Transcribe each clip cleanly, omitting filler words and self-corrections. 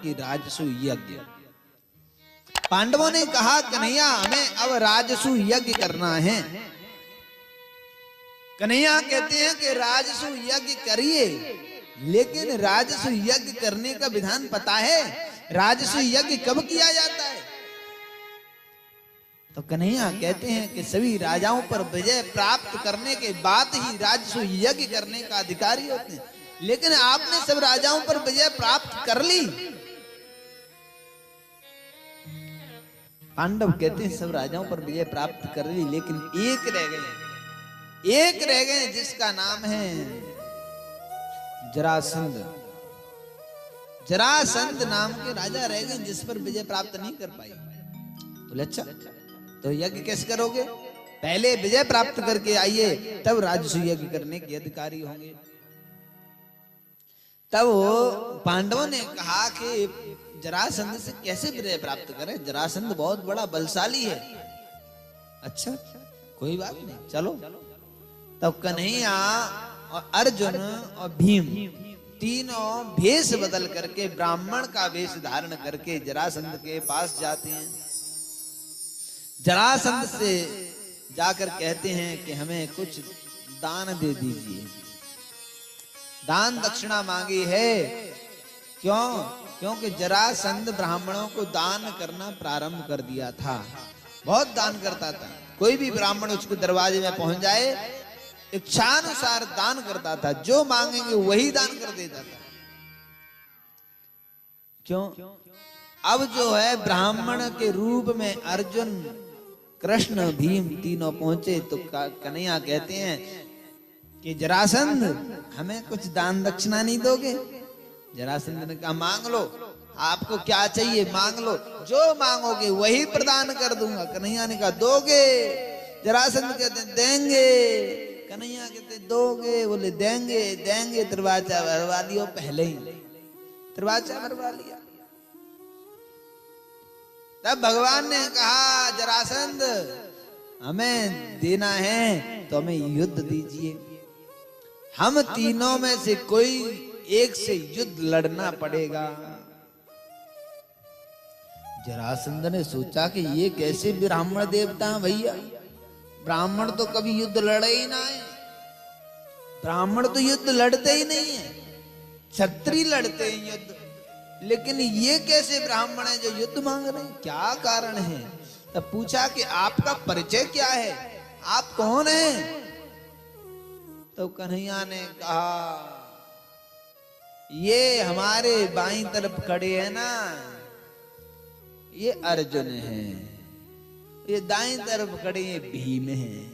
की राजसु यज्ञ। पांडवों ने कहा कन्हैया हमें अब राजसु यज्ञ करना है। कन्हैया कहते हैं कि राजसु यज्ञ करिए, लेकिन राजसु यज्ञ करने का विधान पता है? राजसु यज्ञ कब किया जाता है? तो कन्हैया कहते हैं कि सभी राजाओं पर विजय प्राप्त करने के बाद ही राजसु यज्ञ करने का अधिकारी होते हैं। लेकिन आपने सब राजाओं पर विजय प्राप्त कर ली। पांडव कहते हैं सब राजाओं पर विजय प्राप्त कर ली, लेकिन एक रह गए जिसका नाम है जरासंध। जरासंध नाम के राजा रह गए जिस पर विजय प्राप्त नहीं कर पाई। बोले अच्छा तो यज्ञ कैसे करोगे? पहले विजय प्राप्त करके आइए, तब राजसु यज्ञ करने के अधिकारी होंगे। तब पांडवों ने कहा कि जरासंध से कैसे विजय प्राप्त करें? जरासंध बहुत बड़ा बलशाली है। अच्छा कोई बात नहीं, चलो। तब कन्हैया और अर्जुन और भीम तीनों भेष बदल करके, ब्राह्मण का वेश धारण करके जरासंध के पास जाते हैं। जरासंध से जाकर कहते हैं कि हमें कुछ दान दे दीजिए। दान दक्षिणा मांगी है। क्यों? क्योंकि जरासंध ब्राह्मणों को दान करना प्रारंभ कर दिया था। बहुत दान करता था। कोई भी ब्राह्मण उसके दरवाजे में पहुंच जाए, इच्छानुसार दान करता था। जो मांगेंगे वही दान कर देता था। क्यों? अब जो है ब्राह्मण के रूप में अर्जुन, कृष्ण, भीम तीनों पहुंचे तो कन्हैया कहते हैं कि जरासंध हमें कुछ दान दक्षिणा नहीं दोगे? जरासंध ने कहा मांग लो, आपको क्या चाहिए मांग लो, जो मांगोगे वही प्रदान कर दूंगा। कन्हैया ने कहा दोगे? जरासंध कहते देंगे। कन्हैया कहते दोगे? बोले देंगे देंगे। दरवाजा भरवा लियो, पहले ही दरवाजा भरवा लिया। तब भगवान ने कहा जरासंध हमें देना है तो हमें युद्ध दीजिए। हम तीनों में से कोई एक से युद्ध लड़ना पड़ेगा। जरासंध ने सोचा कि ये कैसे ब्राह्मण देवता हैं भैया, ब्राह्मण तो कभी युद्ध लड़े ही ना है। ब्राह्मण तो युद्ध लड़ते ही नहीं है, क्षत्रिय लड़ते हैं युद्ध। लेकिन ये कैसे ब्राह्मण है जो युद्ध मांग रहे हैं? क्या कारण है? तब पूछा कि आपका परिचय क्या है, आप कौन हैं? तो कन्हैया ने कहा ये हमारे बाईं तरफ खड़े हैं ना, ये अर्जुन है। ये दाईं तरफ खड़े ये भीम है।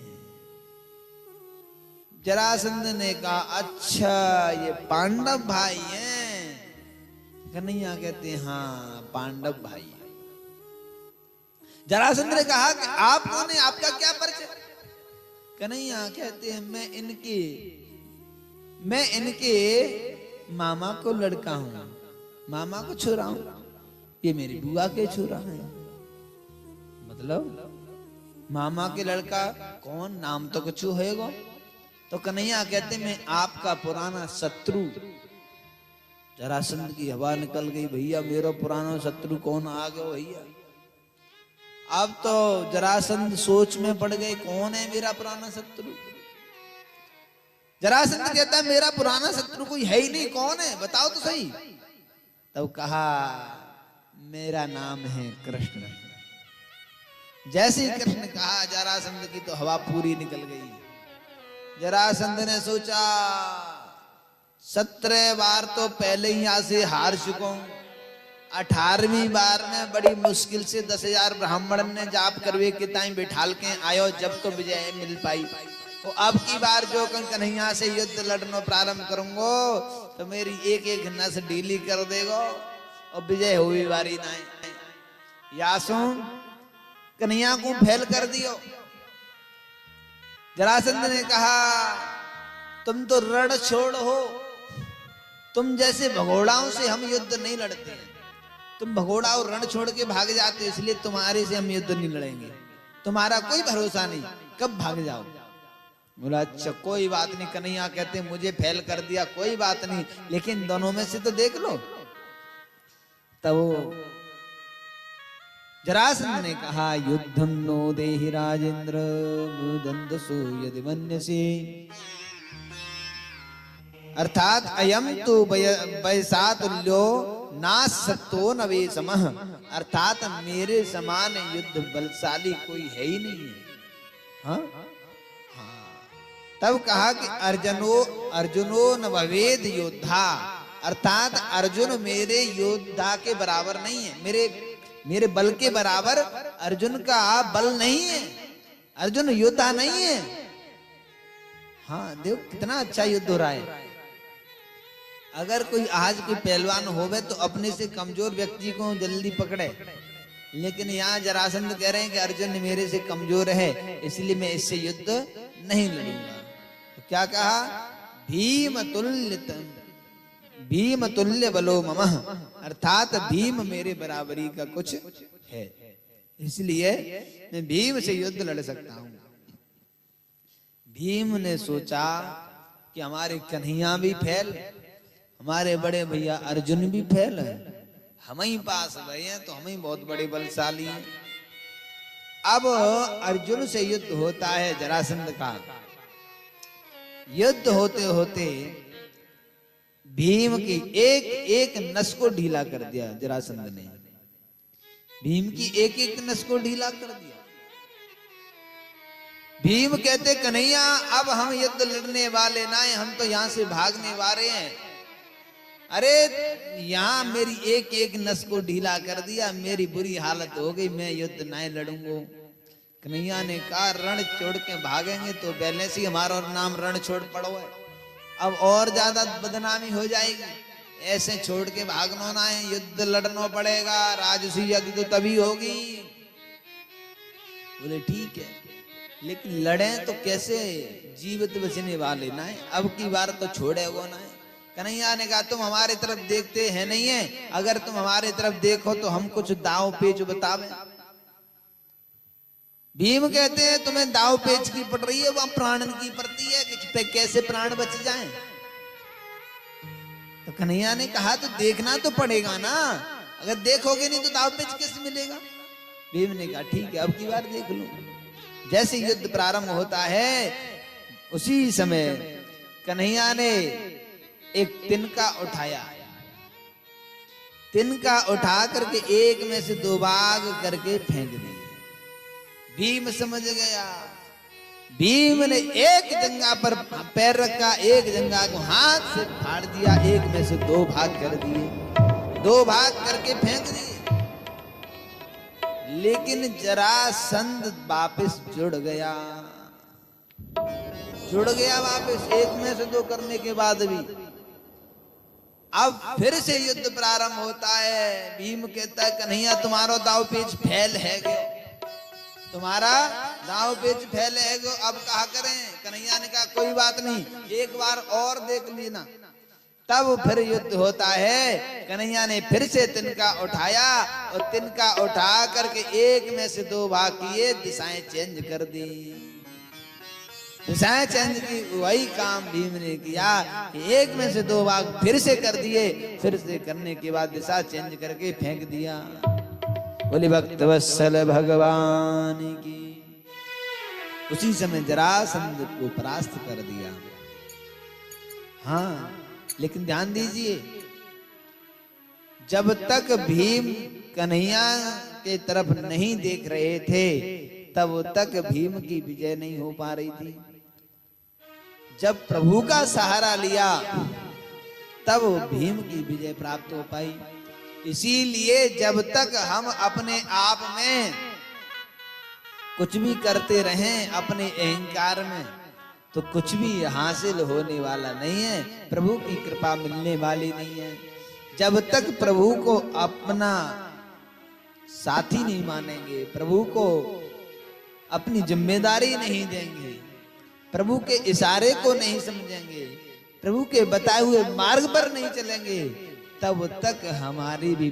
जरासंध ने कहा अच्छा ये पांडव भाई हैं। कन्हैया कहते हैं हाँ पांडव भाई है। जरासंध ने कहा कि आप कौन है, आपका क्या परिचय? कन्हैया कहते हैं मैं इनके मामा को लड़का हूं, मामा को छोरा हूं। ये मेरी बुआ के छोरा है। मतलब मामा के लड़का कौन? नाम तो कुछ होएगा। तो कन्हैया कहते मैं आपका पुराना शत्रु। जरासंध की हवा निकल गई, भैया मेरा पुराना शत्रु कौन आ गया भैया। अब तो जरासंध सोच में पड़ गए कौन है मेरा पुराना शत्रु। जरासंध कहता है मेरा पुराना शत्रु कोई है ही नहीं, कौन है बताओ तो सही। तब कहा मेरा नाम है कृष्ण। जैसे ही कृष्ण कहा जरासंध की तो हवा पूरी निकल गई। जरासंध ने सोचा 17 बार तो पहले ही यहां से हार चुका हूं, 18वीं बार में बड़ी मुश्किल से 10,000 ब्राह्मण ने जाप करवे के ताई बिठाल के आयो, जब तो विजय मिल पाई। तो अब की बार जो कन्हैया से युद्ध लड़ना प्रारंभ करूंगो तो मेरी एक एक नस ढीली कर देगो और विजय हुई बारी नहीं। या सुन कन्हैया को फेल कर दियो। जरासंध ने कहा तुम तो रण छोड़ हो, तुम जैसे भगोड़ाओं से हम युद्ध नहीं लड़ते हैं। तुम भगोड़ा और रण छोड़ के भाग जाते हो, इसलिए तुम्हारे से हम युद्ध नहीं लड़ेंगे। तुम्हारा कोई भरोसा नहीं, कब भाग जाओ। बोला अच्छा कोई बात नहीं। कन्हैया कहते मुझे फेल कर दिया कोई बात नहीं, लेकिन दोनों में से तो देख लो। तब जरासंध ने कहा, युद्धम नो देहि राजेंद्र मुदंदसु यदि मन्यसे। अर्थात अयम तो वयसातुल्यो नासत्तो नवे समः, अर्थात मेरे समान युद्ध बलशाली कोई है ही नहीं है। हाँ? तब कहा कि अर्जुनो न भवेद योद्धा, अर्थात अर्जुन मेरे योद्धा के बराबर नहीं है, मेरे बल के बराबर अर्जुन का बल नहीं है, अर्जुन योद्धा नहीं है। हाँ देखो कितना अच्छा युद्ध हो रहा है। अगर कोई आज कोई पहलवान होवे तो अपने से कमजोर व्यक्ति को जल्दी पकड़े, लेकिन यहाँ जरासंध कह रहे हैं कि अर्जुन मेरे से कमजोर है, इसलिए मैं इससे युद्ध नहीं लड़ूंगा। तो क्या कहा, भीम तुल्य बलो ममः, अर्थात भीम मेरे बराबरी का कुछ है, इसलिए मैं भीम से युद्ध लड़ सकता हूं। भीम ने सोचा कि हमारे कन्हैया भी फैल, हमारे बड़े भैया अर्जुन भी फैल है, हम ही पास गए हैं तो हम ही बहुत बड़े बलशाली हैं। अब अर्जुन से युद्ध होता है जरासंध का। युद्ध होते होते भीम की एक एक नस को ढीला कर दिया जरासंध ने, भीम की एक एक नस को ढीला कर दिया। भीम कहते, कन्हैया अब हम युद्ध लड़ने वाले ना हैं, हम तो यहां से भागने वाले हैं। अरे यहां मेरी एक एक नस को ढीला कर दिया, मेरी बुरी हालत हो गई, मैं युद्ध नहीं लड़ूंगा। कन्हैया ने कहा, रण छोड़ के भागेंगे तो पहले से हमारा नाम रण छोड़ पड़ो है, अब और ज्यादा बदनामी हो जाएगी, ऐसे छोड़ के भागना ना है, युद्ध लड़ना पड़ेगा, राजसी यज्ञ तो तभी होगी। बोले ठीक है, लेकिन लड़े तो कैसे, जीवित बचने वाले ना है, अब की बार तो छोड़ेगो ना है। कन्हैया ने कहा, तुम हमारे तरफ देखते हैं नहीं है, अगर तुम हमारे तरफ देखो तो हम कुछ दाव पेच बतावे। भीम कहते हैं, तुम्हें दाव पेच की पड़ रही है, वह प्राणन की पड़ती है कि कैसे प्राण बच जाएं। तो कन्हैया ने कहा, तो देखना तो पड़ेगा ना, अगर देखोगे नहीं तो दाव पेच कैसे मिलेगा। भीम ने कहा, ठीक है अब की बार देख लो। जैसे युद्ध प्रारंभ होता है उसी समय कन्हैया ने एक तिनका उठाया, तिनका उठा करके एक में से दो भाग करके फेंक दिए। भीम समझ गया, भीम ने एक जंगा पर पैर रखा, एक जंगा को हाथ से फाड़ दिया, एक में से दो भाग कर दिए, दो भाग करके फेंक दिए। लेकिन जरासंध वापस जुड़ गया वापस, एक में से दो करने के बाद भी। अब फिर से युद्ध प्रारंभ होता है। भीम कहता है, कन्हैया तुम्हारा दाव पेच फैल है गो, तुम्हारा दाव पेच फैल है गो, अब कहा करें। कन्हैया ने कहा, कोई बात नहीं, एक बार और देख लेना। तब फिर युद्ध होता है। कन्हैया ने फिर से तिनका उठाया और तिनका उठा करके एक में से दो भाग किए, दिशाएं चेंज कर दी। दिशाएं चेंज की, वही काम भीम ने किया कि एक में से दो भाग फिर से कर दिए, फिर से करने के बाद दिशा चेंज करके फेंक दिया। बोले भक्त वत्सल भगवान की। उसी समय जरासंध को परास्त कर दिया। हाँ, लेकिन ध्यान दीजिए, जब तक भीम कन्हैया के तरफ नहीं देख रहे थे तब तक भीम की विजय नहीं हो पा रही थी। जब प्रभु का सहारा लिया तब भीम की विजय प्राप्त हो पाई। इसीलिए जब तक हम अपने आप में कुछ भी करते रहें अपने अहंकार में, तो कुछ भी हासिल होने वाला नहीं है, प्रभु की कृपा मिलने वाली नहीं है। जब तक प्रभु को अपना साथी नहीं मानेंगे, प्रभु को अपनी जिम्मेदारी नहीं देंगे, प्रभु के इशारे को नहीं समझेंगे, प्रभु के बताए हुए मार्ग पर नहीं चलेंगे, तब तक हमारी भी